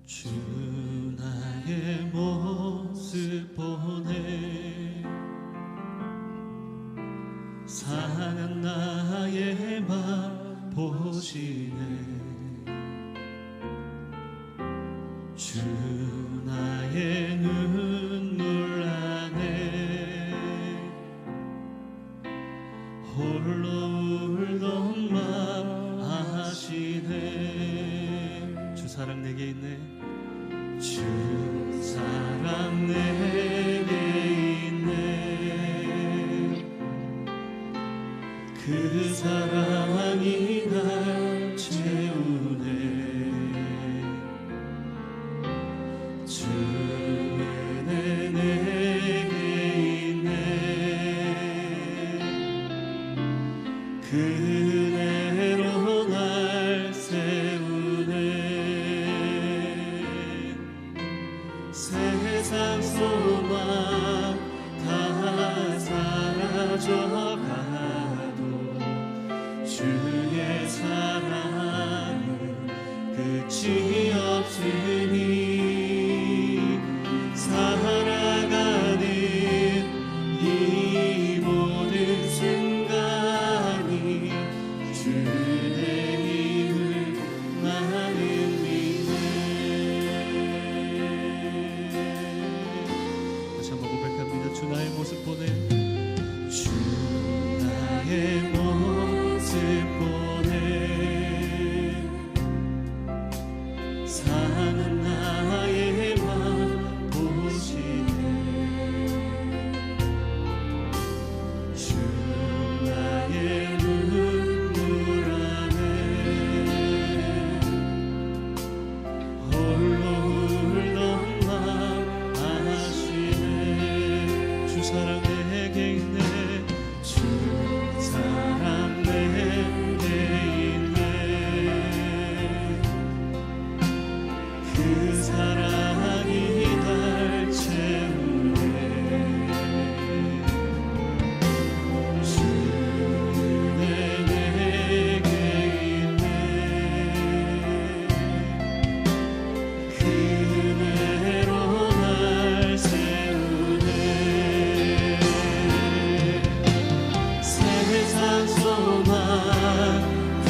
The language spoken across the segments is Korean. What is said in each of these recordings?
주 나의 모습 보네 상한 나의 맘 보시네 주 나의 눈물 안에 홀로 울던 맘 아시네 주 사랑 내게 있네 주 사랑 내게 있네 그 사랑이 날 채우네 주 은혜 내게 있네 그 은혜로 날 세우네 세상 소망 다 사라져가도 주의 사랑은 끝이 없으니 살아가는 이 모든 순간이 주의 힘을 나는 믿네 다시 한번 고백합니다 주 나의 모습 보네 주 나의 모습 보네 사는 나의 맘 보시네 주 나의 눈물 안에 홀로 울던 맘 아시네 주 사랑 내게 있네 주 사랑 내게 있네 그 사랑이 날 채우네 주 은혜 내게 있네 그 은혜로 날 세우네 세상 소망 다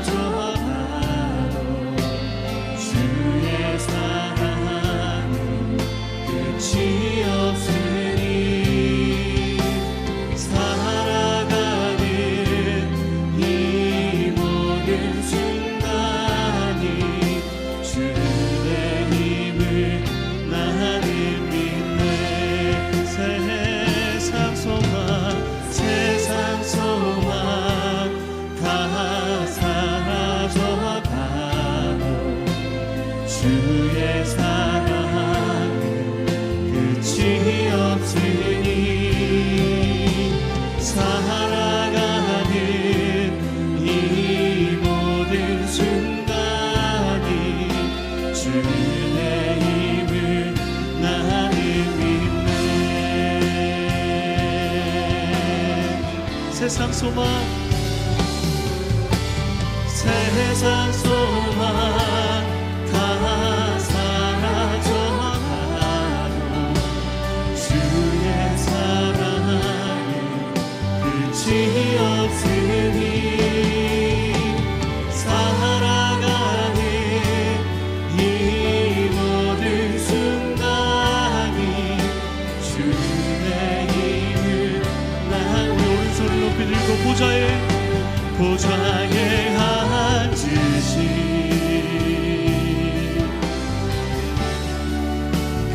사라져가도 주의 사랑은 끝이 없으니 살아가는 이 모든 순간이 주의 힘을 나는 믿네 세상 소망 다 사라져가도 주의 사랑은 끝이 없으니 살아가는 이 모든 순간이 주의 힘을 나는 믿네 세상 소망 다 사라져가도 주의 사랑은 끝이 없으니 살아가는 이 모든 순간이 주의 힘을 나는 오른손을 높이 들고 보좌에 앉으신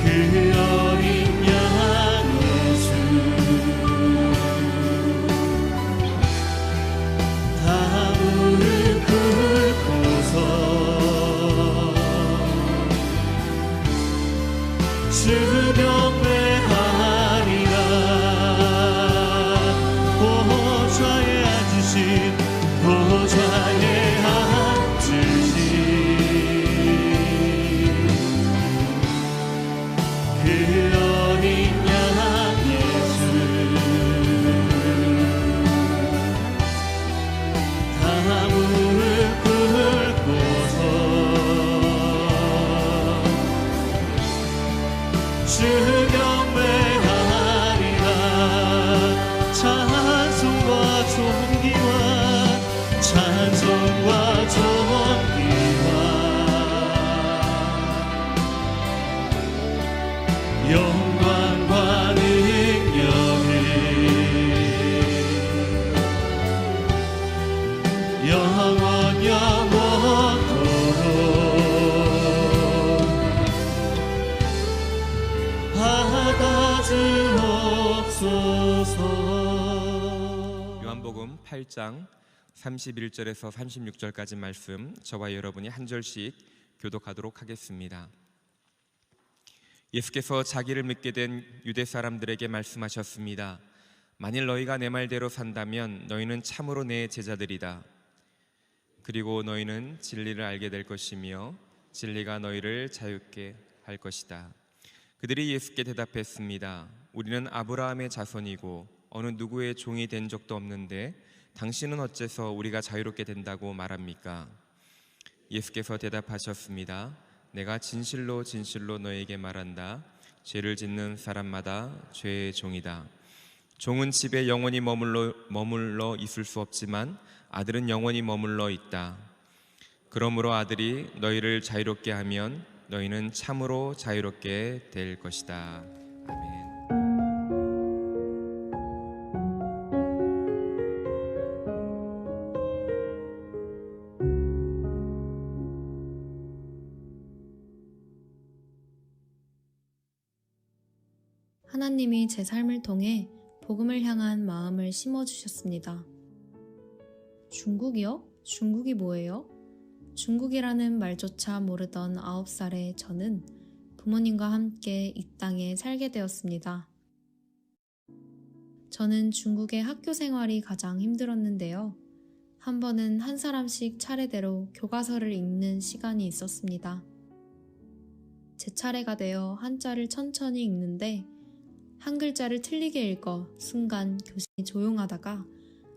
그 어린 양 예수 다 무릎 꿇고서 주 경배하리라 보좌에 앉으신 주옵소서. 요한복음 8장 31절에서 36절까지 말씀 저와 여러분이 한 절씩 교독하도록 하겠습니다. 예수께서 자기를 믿게 된 유대 사람들에게 말씀하셨습니다. 만일 너희가 내 말대로 산다면 너희는 참으로 내 제자들이다. 그리고 너희는 진리를 알게 될 것이며 진리가 너희를 자유케 할 것이다. 그들이 예수께 대답했습니다. 우리는 아브라함의 자손이고 어느 누구의 종이 된 적도 없는데 당신은 어째서 우리가 자유롭게 된다고 말합니까? 예수께서 대답하셨습니다. 내가 진실로 진실로 너에게 말한다. 죄를 짓는 사람마다 죄의 종이다. 종은 집에 영원히 머물러 있을 수 없지만 아들은 영원히 머물러 있다. 그러므로 아들이 너희를 자유롭게 하면 너희는 참으로 자유롭게 될 것이다. 아멘. 하나님이 제 삶을 통해 복음을 향한 마음을 심어주셨습니다. 중국이요? 중국이 뭐예요? 중국이라는 말조차 모르던 9살의 저는 부모님과 함께 이 땅에 살게 되었습니다. 저는 중국의 학교 생활이 가장 힘들었는데요. 한 번은 한 사람씩 차례대로 교과서를 읽는 시간이 있었습니다. 제 차례가 되어 한자를 천천히 읽는데 한 글자를 틀리게 읽어 순간 교실이 조용하다가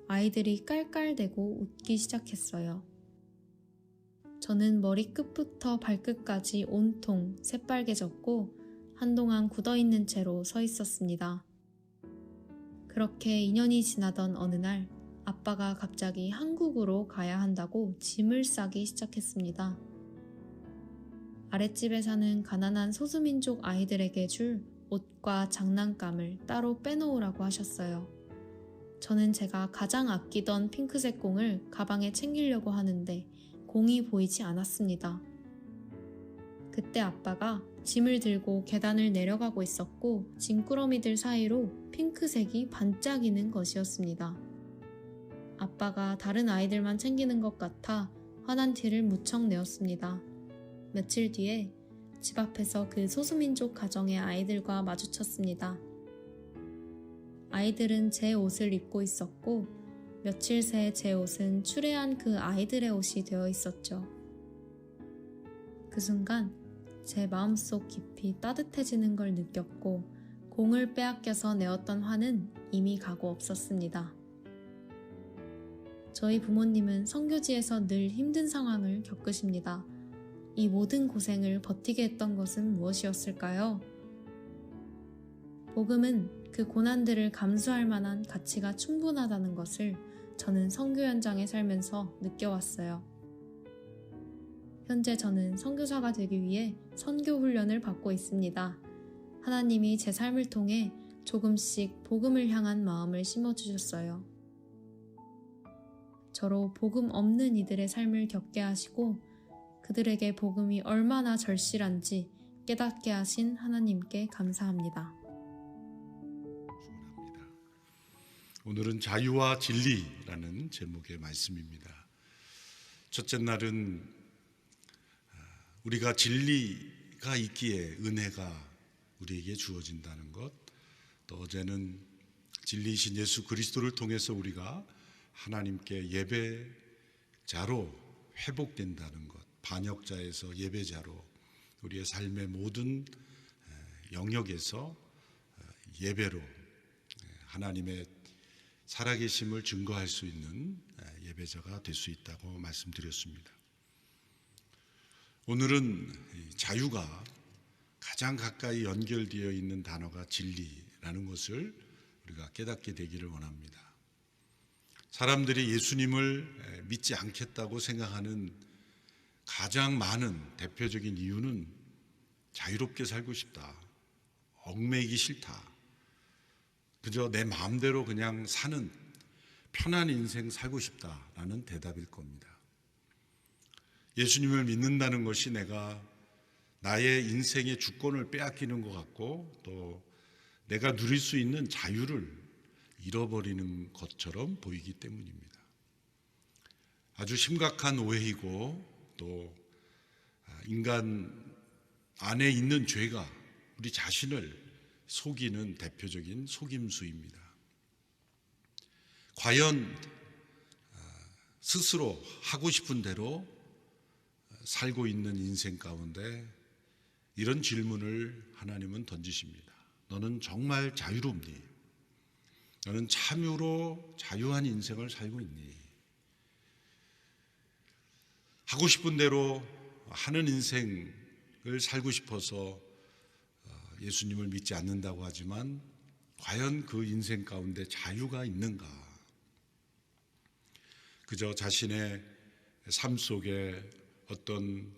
아이들이 깔깔대고 웃기 시작했어요. 저는 머리 끝부터 발끝까지 온통 새빨개졌고 한동안 굳어있는 채로 서 있었습니다. 그렇게 2년이 지나던 어느 날 아빠가 갑자기 한국으로 가야 한다고 짐을 싸기 시작했습니다. 아랫집에 사는 가난한 소수민족 아이들에게 줄 옷과 장난감을 따로 빼놓으라고 하셨어요. 저는 제가 가장 아끼던 핑크색 공을 가방에 챙기려고 하는데 공이 보이지 않았습니다. 그때 아빠가 짐을 들고 계단을 내려가고 있었고 짐꾸러미들 사이로 핑크색이 반짝이는 것이었습니다. 아빠가 다른 아이들만 챙기는 것 같아 화난 티를 무척 내었습니다. 며칠 뒤에 집 앞에서 그 소수민족 가정의 아이들과 마주쳤습니다. 아이들은 제 옷을 입고 있었고 며칠 새 제 옷은 추레한 그 아이들의 옷이 되어 있었죠. 그 순간 제 마음속 깊이 따뜻해지는 걸 느꼈고 공을 빼앗겨서 내었던 화는 이미 가고 없었습니다. 저희 부모님은 선교지에서 늘 힘든 상황을 겪으십니다. 이 모든 고생을 버티게 했던 것은 무엇이었을까요? 복음은 그 고난들을 감수할 만한 가치가 충분하다는 것을 저는 선교 현장에 살면서 느껴왔어요. 현재 저는 선교사가 되기 위해 선교 훈련을 받고 있습니다. 하나님이 제 삶을 통해 조금씩 복음을 향한 마음을 심어주셨어요. 저로 복음 없는 이들의 삶을 겪게 하시고 그들에게 복음이 얼마나 절실한지 깨닫게 하신 하나님께 감사합니다. 오늘은 자유와 진리라는 제목의 말씀입니다. 첫째 날은 우리가 진리가 있기에 은혜가 우리에게 주어진다는 것, 또 어제는 진리이신 예수 그리스도를 통해서 우리가 하나님께 예배자로 회복된다는 것, 반역자에서 예배자로 우리의 삶의 모든 영역에서 예배로 하나님의 살아계심을 증거할 수 있는 예배자가 될 수 있다고 말씀드렸습니다. 오늘은 자유가 가장 가까이 연결되어 있는 단어가 진리라는 것을 우리가 깨닫게 되기를 원합니다. 사람들이 예수님을 믿지 않겠다고 생각하는 가장 많은 대표적인 이유는 자유롭게 살고 싶다, 얽매이기 싫다, 그저 내 마음대로 그냥 사는 편한 인생 살고 싶다라는 대답일 겁니다. 예수님을 믿는다는 것이 내가 나의 인생의 주권을 빼앗기는 것 같고 또 내가 누릴 수 있는 자유를 잃어버리는 것처럼 보이기 때문입니다. 아주 심각한 오해이고 또 인간 안에 있는 죄가 우리 자신을 속이는 대표적인 속임수입니다. 과연 스스로 하고 싶은 대로 살고 있는 인생 가운데 이런 질문을 하나님은 던지십니다. 너는 정말 자유롭니? 너는 참으로 자유한 인생을 살고 있니? 하고 싶은 대로 하는 인생을 살고 싶어서 예수님을 믿지 않는다고 하지만 과연 그 인생 가운데 자유가 있는가? 그저 자신의 삶 속에 어떤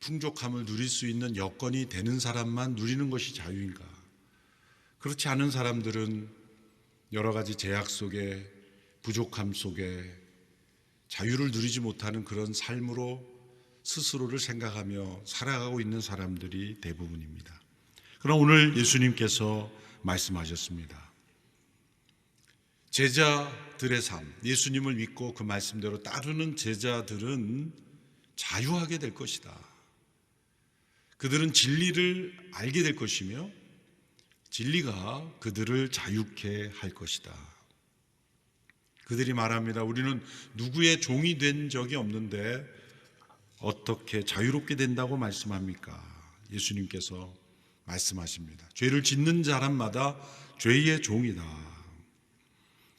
풍족함을 누릴 수 있는 여건이 되는 사람만 누리는 것이 자유인가? 그렇지 않은 사람들은 여러 가지 제약 속에, 부족함 속에 자유를 누리지 못하는 그런 삶으로 스스로를 생각하며 살아가고 있는 사람들이 대부분입니다. 그럼 오늘 예수님께서 말씀하셨습니다. 제자들의 삶, 예수님을 믿고 그 말씀대로 따르는 제자들은 자유하게 될 것이다. 그들은 진리를 알게 될 것이며 진리가 그들을 자유케 할 것이다. 그들이 말합니다. 우리는 누구의 종이 된 적이 없는데 어떻게 자유롭게 된다고 말씀합니까? 예수님께서 말씀하십니다. 죄를 짓는 사람마다 죄의 종이다.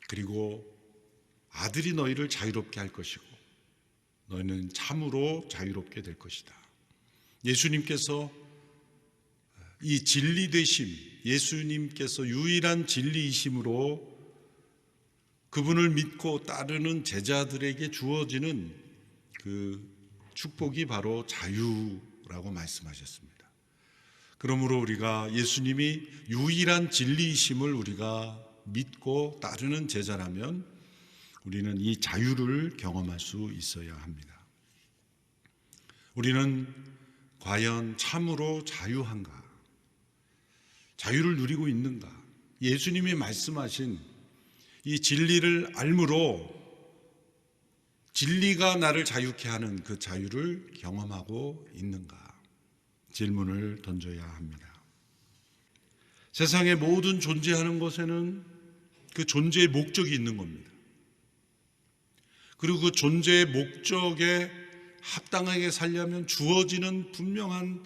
그리고 아들이 너희를 자유롭게 할 것이고 너희는 참으로 자유롭게 될 것이다. 예수님께서 이 진리 되심, 예수님께서 유일한 진리이심으로 그분을 믿고 따르는 제자들에게 주어지는 그 축복이 바로 자유라고 말씀하셨습니다. 그러므로 우리가 예수님이 유일한 진리이심을 우리가 믿고 따르는 제자라면 우리는 이 자유를 경험할 수 있어야 합니다. 우리는 과연 참으로 자유한가? 자유를 누리고 있는가? 예수님이 말씀하신 이 진리를 알므로 진리가 나를 자유케 하는 그 자유를 경험하고 있는가? 질문을 던져야 합니다. 세상의 모든 존재하는 것에는 그 존재의 목적이 있는 겁니다. 그리고 그 존재의 목적에 합당하게 살려면 주어지는 분명한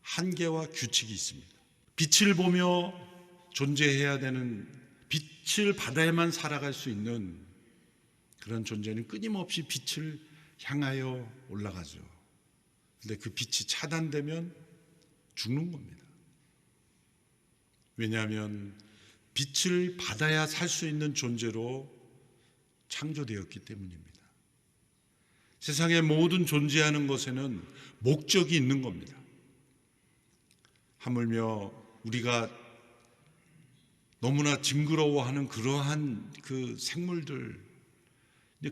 한계와 규칙이 있습니다. 빛을 보며 존재해야 되는, 빛을 받아야만 살아갈 수 있는 그런 존재는 끊임없이 빛을 향하여 올라가죠. 그런데 그 빛이 차단되면 죽는 겁니다. 왜냐하면 빛을 받아야 살 수 있는 존재로 창조되었기 때문입니다. 세상의 모든 존재하는 것에는 목적이 있는 겁니다. 하물며 우리가 너무나 징그러워하는 그러한 그 생물들,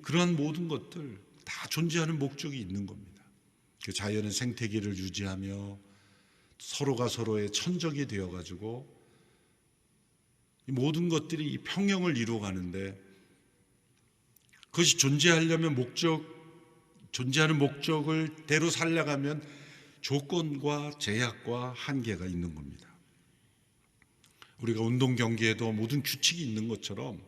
그러한 모든 것들 다 존재하는 목적이 있는 겁니다. 그 자연의 생태계를 유지하며 서로가 서로의 천적이 되어가지고 이 모든 것들이 이 평형을 이루어가는데 그것이 존재하려면 존재하는 목적을 대로 살아가면 조건과 제약과 한계가 있는 겁니다. 우리가 운동 경기에도 모든 규칙이 있는 것처럼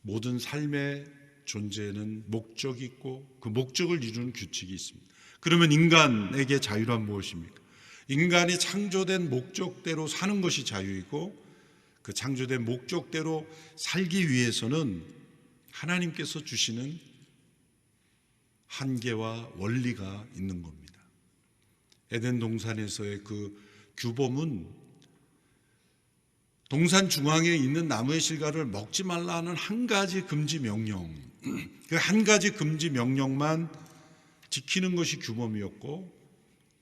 모든 삶의 존재에는 목적이 있고 그 목적을 이루는 규칙이 있습니다. 그러면 인간에게 자유란 무엇입니까? 인간이 창조된 목적대로 사는 것이 자유이고 그 창조된 목적대로 살기 위해서는 하나님께서 주시는 한계와 원리가 있는 겁니다. 에덴 동산에서의 그 규범은 동산 중앙에 있는 나무의 실과를 먹지 말라 하는 한 가지 금지 명령, 그 한 가지 금지 명령만 지키는 것이 규범이었고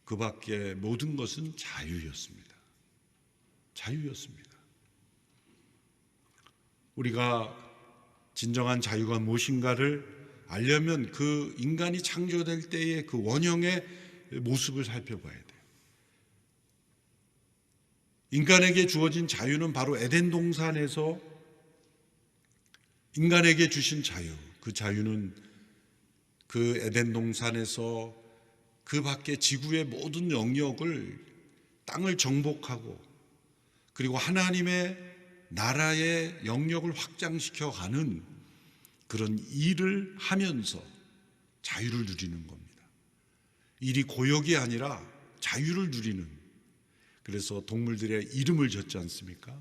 그 밖에 모든 것은 자유였습니다. 자유였습니다. 우리가 진정한 자유가 무엇인가를 알려면 그 인간이 창조될 때의 그 원형의 모습을 살펴봐야 돼요. 인간에게 주어진 자유는 바로 에덴 동산에서 인간에게 주신 자유, 그 자유는 그 에덴 동산에서 그 밖에 지구의 모든 영역을, 땅을 정복하고 그리고 하나님의 나라의 영역을 확장시켜 가는 그런 일을 하면서 자유를 누리는 겁니다. 일이 고역이 아니라 자유를 누리는. 그래서 동물들의 이름을 졌지 않습니까?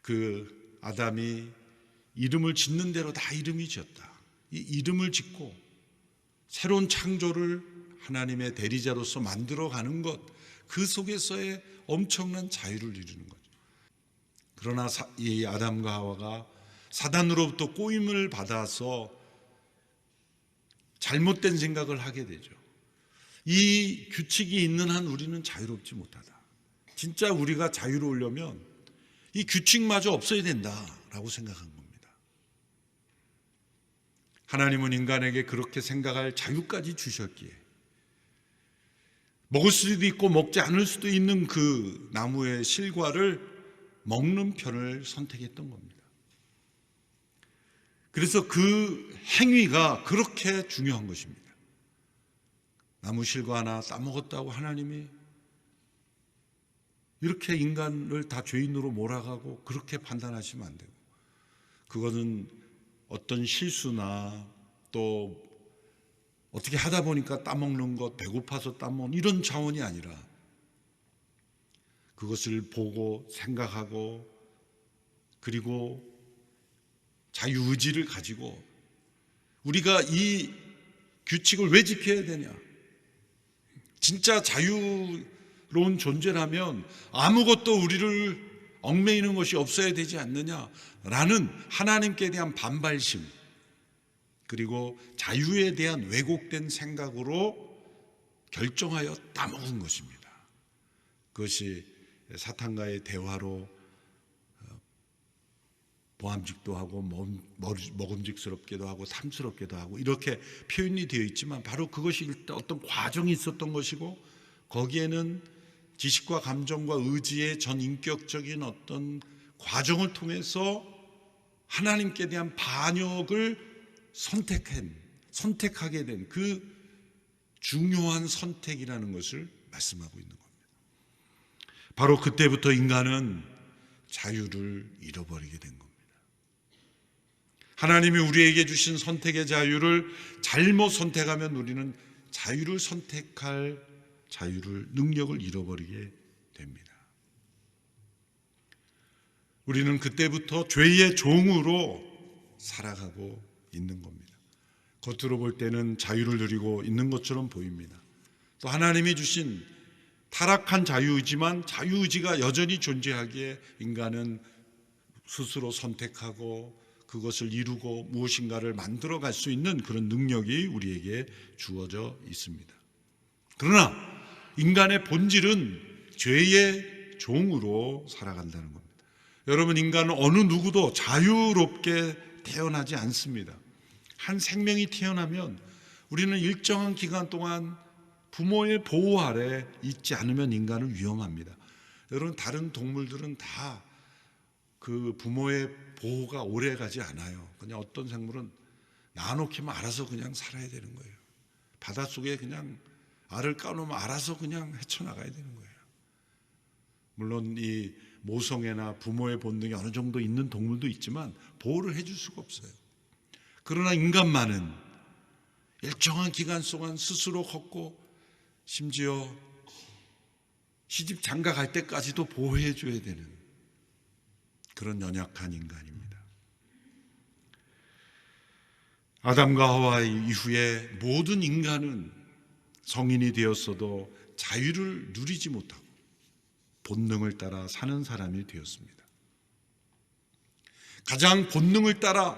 그 아담이 이름을 짓는 대로 다 이름이 지었다. 이 이름을 짓고 새로운 창조를 하나님의 대리자로서 만들어가는 것, 그 속에서의 엄청난 자유를 누리는 거죠. 그러나 이 아담과 하와가 사단으로부터 꼬임을 받아서 잘못된 생각을 하게 되죠. 이 규칙이 있는 한 우리는 자유롭지 못하다. 진짜 우리가 자유로우려면 이 규칙마저 없어야 된다라고 생각한 겁니다. 하나님은 인간에게 그렇게 생각할 자유까지 주셨기에 먹을 수도 있고 먹지 않을 수도 있는 그 나무의 실과를 먹는 편을 선택했던 겁니다. 그래서 그 행위가 그렇게 중요한 것입니다. 나무 실과 하나 따먹었다고 하나님이 이렇게 인간을 다 죄인으로 몰아가고 그렇게 판단하시면 안 되고, 그거는 어떤 실수나 또 어떻게 하다 보니까 따먹는 것, 배고파서 따먹는 이런 차원이 아니라 그것을 보고 생각하고 그리고 자유의지를 가지고 우리가 이 규칙을 왜 지켜야 되냐, 진짜 자유로운 존재라면 아무것도 우리를 얽매이는 것이 없어야 되지 않느냐라는 하나님께 대한 반발심, 그리고 자유에 대한 왜곡된 생각으로 결정하여 따먹은 것입니다. 그것이 사탄과의 대화로 모함직도 하고 먹음직스럽게도 하고 탐스럽게도 하고 이렇게 표현이 되어 있지만, 바로 그것이 어떤 과정이 있었던 것이고, 거기에는 지식과 감정과 의지의 전인격적인 어떤 과정을 통해서 하나님께 대한 반역을 선택하게 된 그 중요한 선택이라는 것을 말씀하고 있는 겁니다. 바로 그때부터 인간은 자유를 잃어버리게 된 겁니다. 하나님이 우리에게 주신 선택의 자유를 잘못 선택하면 우리는 자유를 선택할 능력을 잃어버리게 됩니다. 우리는 그때부터 죄의 종으로 살아가고 있는 겁니다. 겉으로 볼 때는 자유를 누리고 있는 것처럼 보입니다. 또 하나님이 주신 타락한 자유의지만 자유의지가 여전히 존재하기에 인간은 스스로 선택하고 그것을 이루고 무엇인가를 만들어갈 수 있는 그런 능력이 우리에게 주어져 있습니다. 그러나 인간의 본질은 죄의 종으로 살아간다는 겁니다. 여러분, 인간은 어느 누구도 자유롭게 태어나지 않습니다. 한 생명이 태어나면 우리는 일정한 기간 동안 부모의 보호 아래 있지 않으면 인간은 위험합니다. 여러분, 다른 동물들은 다 그 부모의 보호가 오래 가지 않아요. 그냥 어떤 생물은 낳아놓기만 알아서 그냥 살아야 되는 거예요. 바닷속에 그냥 알을 까놓으면 알아서 그냥 헤쳐나가야 되는 거예요. 물론 이 모성애나 부모의 본능이 어느 정도 있는 동물도 있지만 보호를 해줄 수가 없어요. 그러나 인간만은 일정한 기간 동안 스스로 걷고 심지어 시집 장가 갈 때까지도 보호해 줘야 되는 그런 연약한 인간입니다. 아담과 하와 이후에 모든 인간은 성인이 되었어도 자유를 누리지 못하고 본능을 따라 사는 사람이 되었습니다. 가장 본능을 따라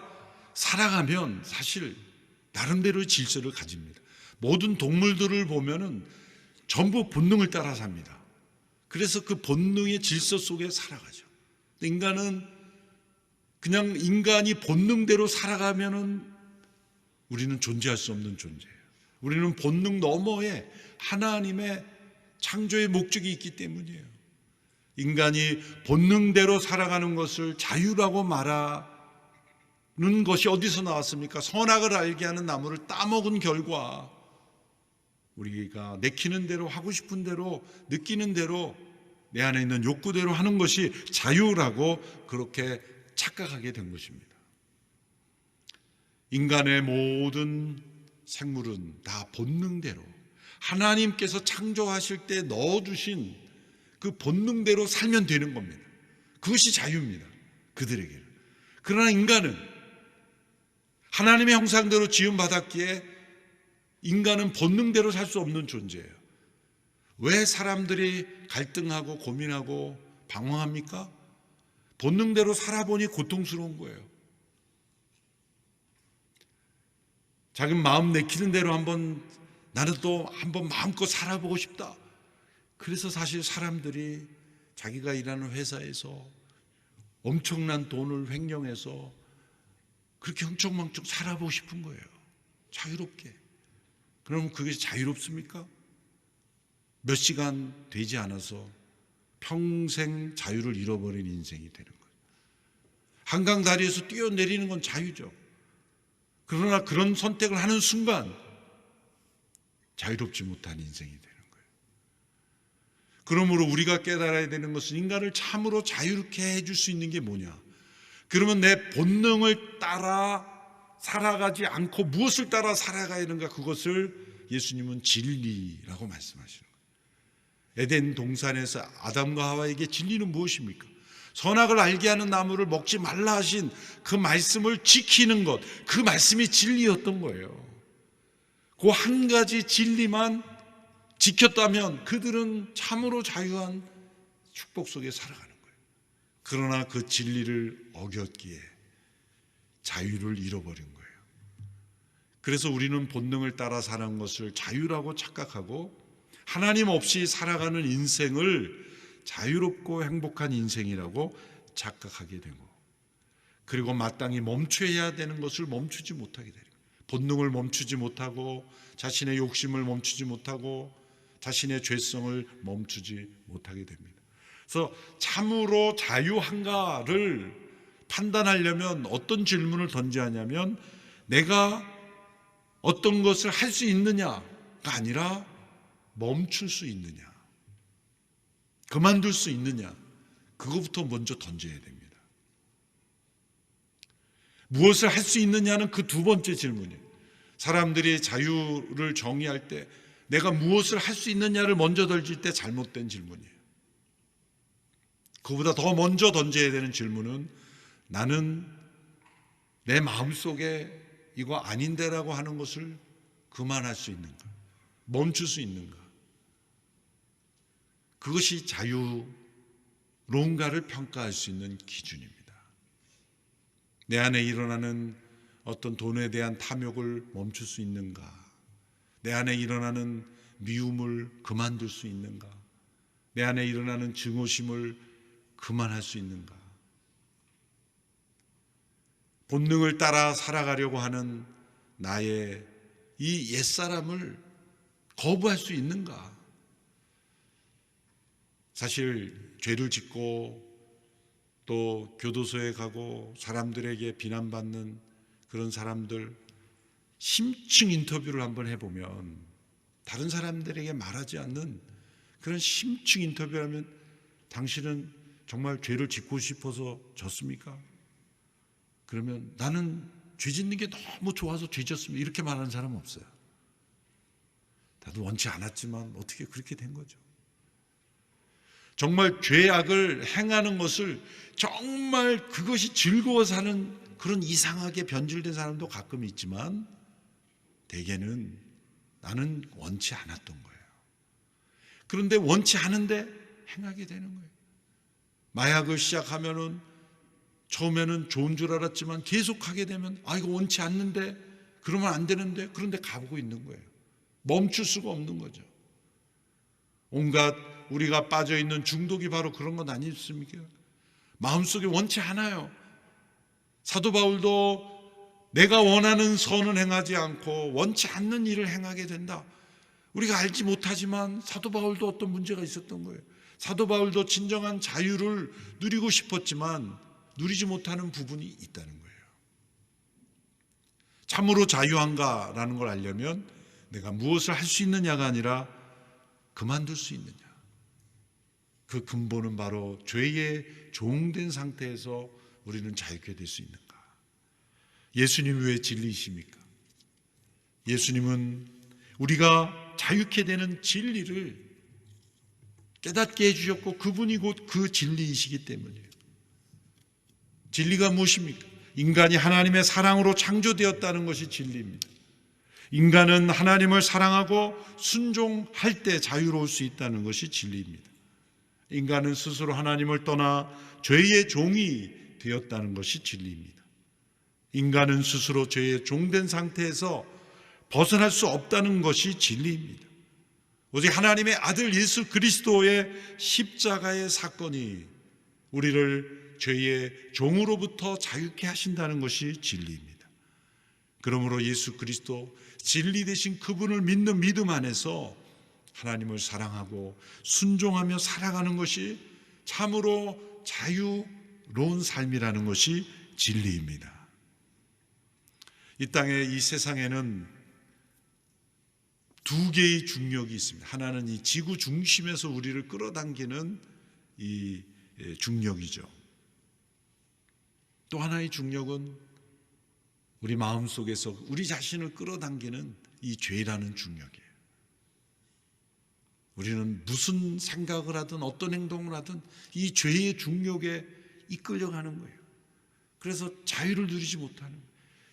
살아가면 사실 나름대로의 질서를 가집니다. 모든 동물들을 보면은 전부 본능을 따라 삽니다. 그래서 그 본능의 질서 속에 살아가죠. 인간은 그냥 인간이 본능대로 살아가면은 우리는 존재할 수 없는 존재예요. 우리는 본능 너머에 하나님의 창조의 목적이 있기 때문이에요. 인간이 본능대로 살아가는 것을 자유라고 말하는 것이 어디서 나왔습니까? 선악을 알게 하는 나무를 따먹은 결과 우리가 내키는 대로, 하고 싶은 대로, 느끼는 대로, 내 안에 있는 욕구대로 하는 것이 자유라고 그렇게 착각하게 된 것입니다. 인간의 모든 생물은 다 본능대로 하나님께서 창조하실 때 넣어주신 그 본능대로 살면 되는 겁니다. 그것이 자유입니다. 그들에게는. 그러나 인간은 하나님의 형상대로 지음받았기에 인간은 본능대로 살 수 없는 존재예요. 왜 사람들이 갈등하고 고민하고 방황합니까? 본능대로 살아보니 고통스러운 거예요. 자기 마음 내키는 대로 나는 또 한번 마음껏 살아보고 싶다. 그래서 사실 사람들이 자기가 일하는 회사에서 엄청난 돈을 횡령해서 그렇게 흥청망청 살아보고 싶은 거예요. 자유롭게. 그럼 그게 자유롭습니까? 몇 시간 되지 않아서 평생 자유를 잃어버린 인생이 되는 거예요. 한강 다리에서 뛰어내리는 건 자유죠. 그러나 그런 선택을 하는 순간 자유롭지 못한 인생이 되는 거예요. 그러므로 우리가 깨달아야 되는 것은 인간을 참으로 자유롭게 해줄 수 있는 게 뭐냐? 그러면 내 본능을 따라 살아가지 않고 무엇을 따라 살아가야 하는가? 그것을 예수님은 진리라고 말씀하시는 거예요. 에덴 동산에서 아담과 하와에게 진리는 무엇입니까? 선악을 알게 하는 나무를 먹지 말라 하신 그 말씀을 지키는 것, 그 말씀이 진리였던 거예요. 그 한 가지 진리만 지켰다면 그들은 참으로 자유한 축복 속에 살아가는 거예요. 그러나 그 진리를 어겼기에 자유를 잃어버린 거예요. 그래서 우리는 본능을 따라 사는 것을 자유라고 착각하고 하나님 없이 살아가는 인생을 자유롭고 행복한 인생이라고 착각하게 되고, 그리고 마땅히 멈춰야 되는 것을 멈추지 못하게 되는 거예요. 본능을 멈추지 못하고, 자신의 욕심을 멈추지 못하고, 자신의 죄성을 멈추지 못하게 됩니다. 그래서 참으로 자유한가를 판단하려면 어떤 질문을 던져야 하냐면, 내가 어떤 것을 할 수 있느냐가 아니라 멈출 수 있느냐, 그만둘 수 있느냐, 그거부터 먼저 던져야 됩니다. 무엇을 할 수 있느냐는 그 두 번째 질문이에요. 사람들이 자유를 정의할 때 내가 무엇을 할 수 있느냐를 먼저 던질 때 잘못된 질문이에요. 그보다 더 먼저 던져야 되는 질문은, 나는 내 마음속에 이거 아닌데라고 하는 것을 그만할 수 있는가, 멈출 수 있는가. 그것이 자유로운가를 평가할 수 있는 기준입니다. 내 안에 일어나는 어떤 돈에 대한 탐욕을 멈출 수 있는가, 내 안에 일어나는 미움을 그만둘 수 있는가, 내 안에 일어나는 증오심을 그만할 수 있는가. 본능을 따라 살아가려고 하는 나의 이 옛사람을 거부할 수 있는가. 사실 죄를 짓고 또 교도소에 가고 사람들에게 비난받는 그런 사람들 심층 인터뷰를 한번 해보면, 다른 사람들에게 말하지 않는 그런 심층 인터뷰하면, 당신은 정말 죄를 짓고 싶어서 졌습니까? 그러면 나는 죄 짓는 게 너무 좋아서 죄 짓습니다, 이렇게 말하는 사람은 없어요. 나도 원치 않았지만 어떻게 그렇게 된 거죠. 정말 죄악을 행하는 것을 정말 그것이 즐거워서 하는 그런 이상하게 변질된 사람도 가끔 있지만, 대개는 나는 원치 않았던 거예요. 그런데 원치 않은데 행하게 되는 거예요. 마약을 시작하면은 처음에는 좋은 줄 알았지만 계속 하게 되면, 이거 원치 않는데, 그러면 안 되는데, 그런데 가보고 있는 거예요. 멈출 수가 없는 거죠. 온갖 우리가 빠져있는 중독이 바로 그런 건 아니었습니까? 마음속에 원치 않아요. 사도 바울도 내가 원하는 선은 행하지 않고 원치 않는 일을 행하게 된다. 우리가 알지 못하지만 사도 바울도 어떤 문제가 있었던 거예요. 사도 바울도 진정한 자유를 누리고 싶었지만 누리지 못하는 부분이 있다는 거예요. 참으로 자유한가라는 걸 알려면 내가 무엇을 할 수 있느냐가 아니라 그만둘 수 있느냐. 그 근본은 바로 죄에 종된 상태에서 우리는 자유케 될 수 있는가. 예수님이 왜 진리이십니까? 예수님은 우리가 자유케 되는 진리를 깨닫게 해주셨고 그분이 곧 그 진리이시기 때문이에요. 진리가 무엇입니까? 인간이 하나님의 사랑으로 창조되었다는 것이 진리입니다. 인간은 하나님을 사랑하고 순종할 때 자유로울 수 있다는 것이 진리입니다. 인간은 스스로 하나님을 떠나 죄의 종이 되었다는 것이 진리입니다. 인간은 스스로 죄의 종된 상태에서 벗어날 수 없다는 것이 진리입니다. 오직 하나님의 아들 예수 그리스도의 십자가의 사건이 우리를 죄의 종으로부터 자유케 하신다는 것이 진리입니다. 그러므로 예수 그리스도 진리 되신 그분을 믿는 믿음 안에서 하나님을 사랑하고 순종하며 살아가는 것이 참으로 자유로운 삶이라는 것이 진리입니다. 이 땅에 이 세상에는 두 개의 중력이 있습니다. 하나는 이 지구 중심에서 우리를 끌어당기는 이 중력이죠. 또 하나의 중력은 우리 마음속에서 우리 자신을 끌어당기는 이 죄라는 중력이에요. 우리는 무슨 생각을 하든 어떤 행동을 하든 이 죄의 중력에 이끌려가는 거예요. 그래서 자유를 누리지 못하는 거예요.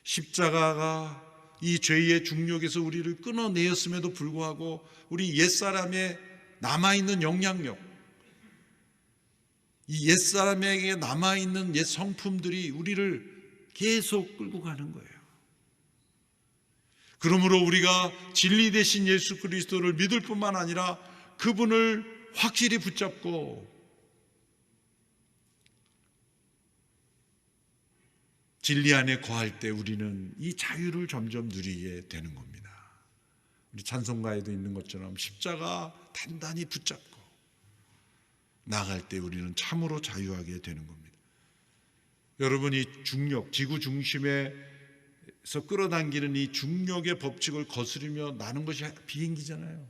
십자가가 이 죄의 중력에서 우리를 끊어내었음에도 불구하고 우리 옛사람의 남아있는 영향력, 이 옛사람에게 남아있는 옛 성품들이 우리를 계속 끌고 가는 거예요. 그러므로 우리가 진리 되신 예수 그리스도를 믿을 뿐만 아니라 그분을 확실히 붙잡고 진리 안에 거할 때 우리는 이 자유를 점점 누리게 되는 겁니다. 우리 찬송가에도 있는 것처럼 십자가 단단히 붙잡고 나아갈 때 우리는 참으로 자유하게 되는 겁니다. 여러분, 이 중력, 지구 중심에서 끌어당기는 이 중력의 법칙을 거스르며 나는 것이 비행기잖아요.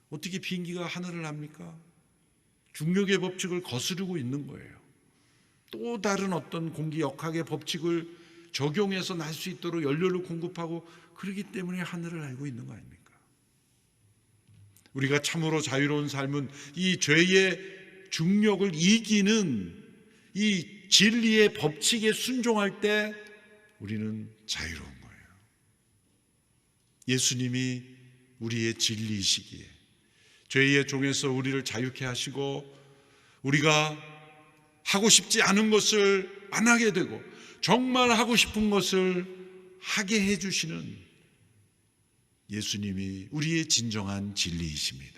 어떻게 비행기가 하늘을 납니까? 중력의 법칙을 거스르고 있는 거예요. 또 다른 어떤 공기 역학의 법칙을 적용해서 날 수 있도록 연료를 공급하고 그러기 때문에 하늘을 알고 있는 거 아닙니까? 우리가 참으로 자유로운 삶은 이 죄의 중력을 이기는 이 진리의 법칙에 순종할 때 우리는 자유로운 거예요. 예수님이 우리의 진리이시기에 죄의 종에서 우리를 자유케 하시고 우리가 하고 싶지 않은 것을 안 하게 되고 정말 하고 싶은 것을 하게 해주시는 예수님이 우리의 진정한 진리이십니다.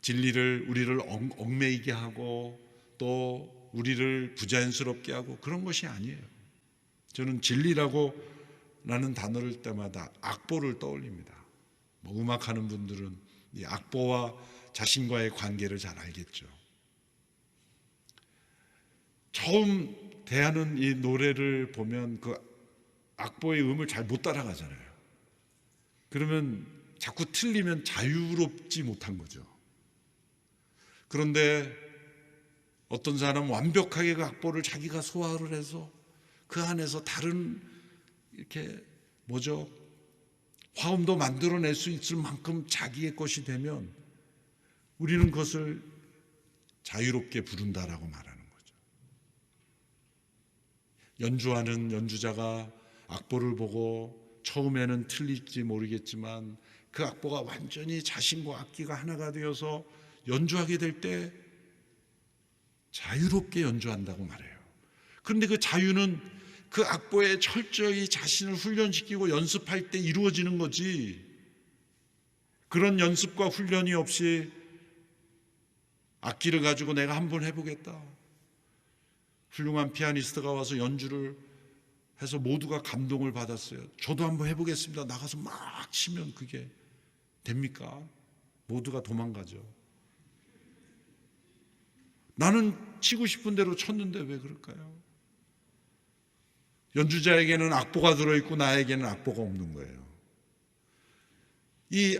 진리를 우리를 얽매이게 하고 또 우리를 부자연스럽게 하고 그런 것이 아니에요. 저는 진리라고 라는 단어를 할 때마다 악보를 떠올립니다. 뭐 음악하는 분들은 이 악보와 자신과의 관계를 잘 알겠죠. 처음 대하는 이 노래를 보면 그 악보의 음을 잘 못 따라가잖아요. 그러면 자꾸 틀리면 자유롭지 못한 거죠. 그런데 어떤 사람은 완벽하게 그 악보를 자기가 소화를 해서 그 안에서 다른 이렇게 화음도 만들어낼 수 있을 만큼 자기의 것이 되면 우리는 그것을 자유롭게 부른다라고 말하는 거죠. 연주하는 연주자가 악보를 보고 처음에는 틀릴지 모르겠지만 그 악보가 완전히 자신과 악기가 하나가 되어서 연주하게 될 때 자유롭게 연주한다고 말해요. 그런데 그 자유는 그 악보에 철저히 자신을 훈련시키고 연습할 때 이루어지는 거지, 그런 연습과 훈련이 없이 악기를 가지고 내가 한번 해보겠다, 훌륭한 피아니스트가 와서 연주를 해서 모두가 감동을 받았어요. 저도 한번 해보겠습니다. 나가서 막 치면 그게 됩니까? 모두가 도망가죠. 나는 치고 싶은 대로 쳤는데 왜 그럴까요? 연주자에게는 악보가 들어있고 나에게는 악보가 없는 거예요. 이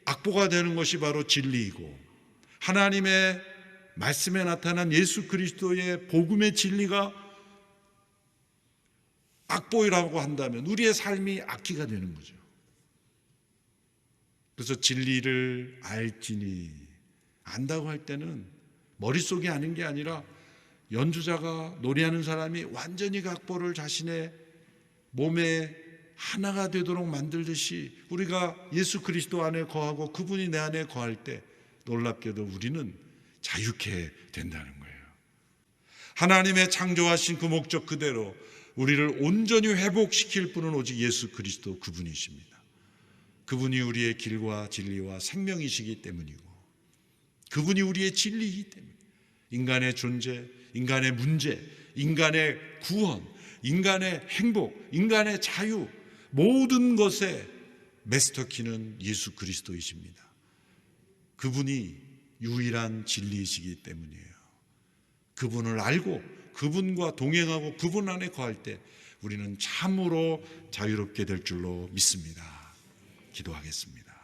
악보가 되는 것이 바로 진리이고 하나님의 말씀에 나타난 예수 그리스도의 복음의 진리가 악보라고 한다면 우리의 삶이 악기가 되는 거죠. 그래서 진리를 알지니, 안다고 할 때는 머릿속에 아는 게 아니라 연주자가, 노래하는 사람이 완전히 그 악보를 자신의 몸에 하나가 되도록 만들듯이 우리가 예수 그리스도 안에 거하고 그분이 내 안에 거할 때 놀랍게도 우리는 자유케 된다는 거예요. 하나님의 창조하신 그 목적 그대로 우리를 온전히 회복시킬 분은 오직 예수 그리스도 그분이십니다. 그분이 우리의 길과 진리와 생명이시기 때문이고 그분이 우리의 진리이기 때문에 인간의 존재, 인간의 문제, 인간의 구원, 인간의 행복, 인간의 자유 모든 것의 마스터키는 예수 그리스도이십니다. 그분이 유일한 진리이시기 때문이에요. 그분을 알고 그분과 동행하고 그분 안에 거할 때 우리는 참으로 자유롭게 될 줄로 믿습니다. 기도하겠습니다.